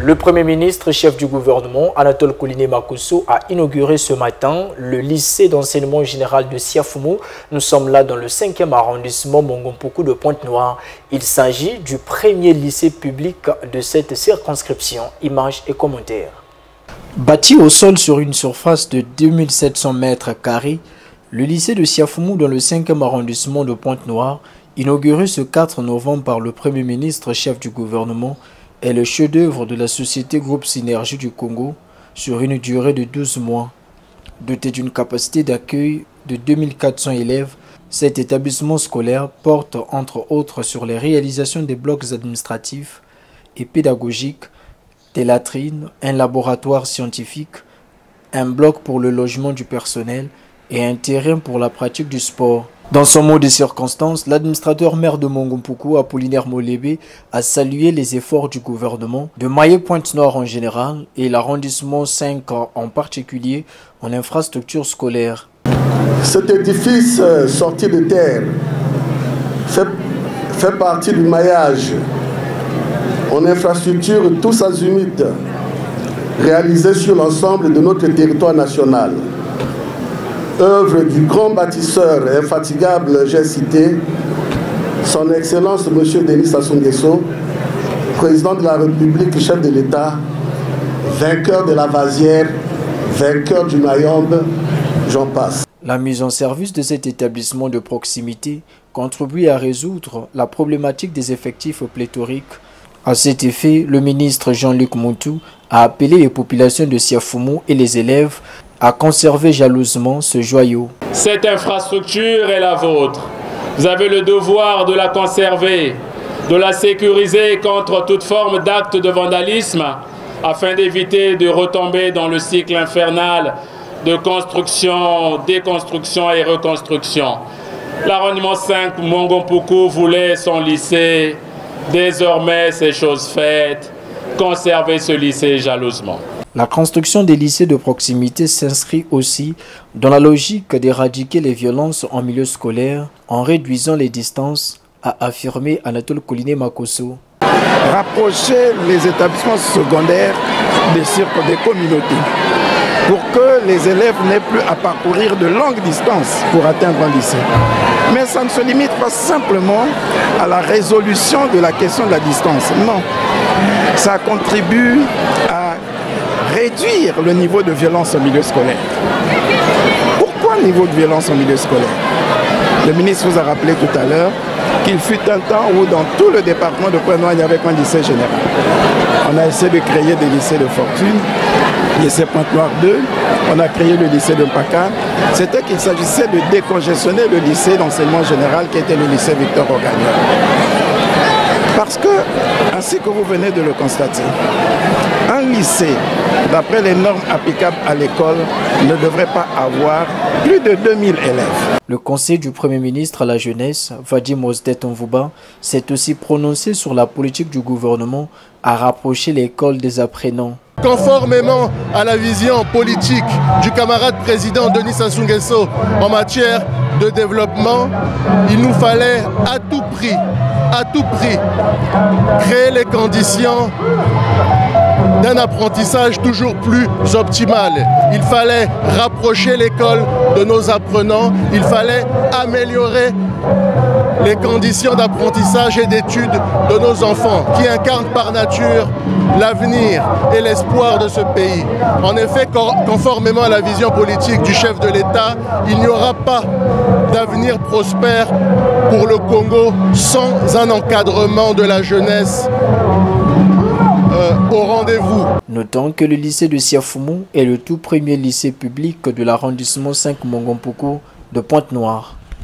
Le Premier ministre, chef du gouvernement, Anatole Koliné Makosso, a inauguré ce matin le lycée d'enseignement général de Siafoumou. Nous sommes là dans le 5e arrondissement Mongompokou de Pointe-Noire. Il s'agit du premier lycée public de cette circonscription. Images et commentaires. Bâti au sol sur une surface de 2700 mètres carrés, le lycée de Siafoumou dans le 5e arrondissement de Pointe-Noire, inauguré ce 4 novembre par le Premier ministre, chef du gouvernement, est le chef-d'œuvre de la société Groupe Synergie du Congo sur une durée de 12 mois. Doté d'une capacité d'accueil de 2400 élèves, cet établissement scolaire porte entre autres sur les réalisations des blocs administratifs et pédagogiques, des latrines, un laboratoire scientifique, un bloc pour le logement du personnel et un terrain pour la pratique du sport. Dans son mot de circonstance, l'administrateur maire de Mongompokou, Apollinaire Molébé, a salué les efforts du gouvernement de Maillé-Pointe-Noire en général et l'arrondissement 5 en particulier en infrastructure scolaire. Cet édifice sorti de terre fait partie du maillage en infrastructure tous azimuts réalisé sur l'ensemble de notre territoire national. Œuvre du grand bâtisseur et infatigable, j'ai cité, son Excellence M. Denis Sassou Nguesso, président de la République, chef de l'État, vainqueur de la Vasière, vainqueur du Mayombe, j'en passe. La mise en service de cet établissement de proximité contribue à résoudre la problématique des effectifs pléthoriques. À cet effet, le ministre Jean-Luc Moutou a appelé les populations de Siafoumou et les élèves à conserver jalousement ce joyau. Cette infrastructure est la vôtre. Vous avez le devoir de la conserver, de la sécuriser contre toute forme d'acte de vandalisme afin d'éviter de retomber dans le cycle infernal de construction, déconstruction et reconstruction. L'arrondissement 5 Mongompokou voulait son lycée. Désormais, c'est chose faite. Conservez ce lycée jalousement. La construction des lycées de proximité s'inscrit aussi dans la logique d'éradiquer les violences en milieu scolaire en réduisant les distances, a affirmé Anatole Koliné Makosso. Rapprocher les établissements secondaires des communautés pour que les élèves n'aient plus à parcourir de longues distances pour atteindre un lycée. Mais ça ne se limite pas simplement à la résolution de la question de la distance. Non, ça contribue à réduire le niveau de violence au milieu scolaire. Pourquoi niveau de violence au milieu scolaire? Le ministre vous a rappelé tout à l'heure qu'il fut un temps où dans tout le département de Pointe-Noire, il y avait un lycée général. On a essayé de créer des lycées de fortune, lycée Pointe-Noire 2, on a créé le lycée de Mpaka. C'était qu'il s'agissait de décongestionner le lycée d'enseignement général qui était le lycée Victor Orgagnol. Parce que, ainsi que vous venez de le constater, un lycée, d'après les normes applicables à l'école, ne devrait pas avoir plus de 2000 élèves. Le conseil du Premier ministre à la jeunesse, Vadim Osdet Onvouba, s'est aussi prononcé sur la politique du gouvernement à rapprocher l'école des apprenants. Conformément à la vision politique du camarade président Denis Sassou Nguesso en matière de développement, il nous fallait à tout prix, créer les conditions d'un apprentissage toujours plus optimal. Il fallait rapprocher l'école de nos apprenants, il fallait améliorer les conditions d'apprentissage et d'études de nos enfants qui incarnent par nature l'avenir et l'espoir de ce pays. En effet, conformément à la vision politique du chef de l'État, il n'y aura pas d'avenir prospère pour le Congo sans un encadrement de la jeunesse au rendez-vous. Notons que le lycée de Siafoumou est le tout premier lycée public de l'arrondissement 5 Mongompokou de Pointe-Noire.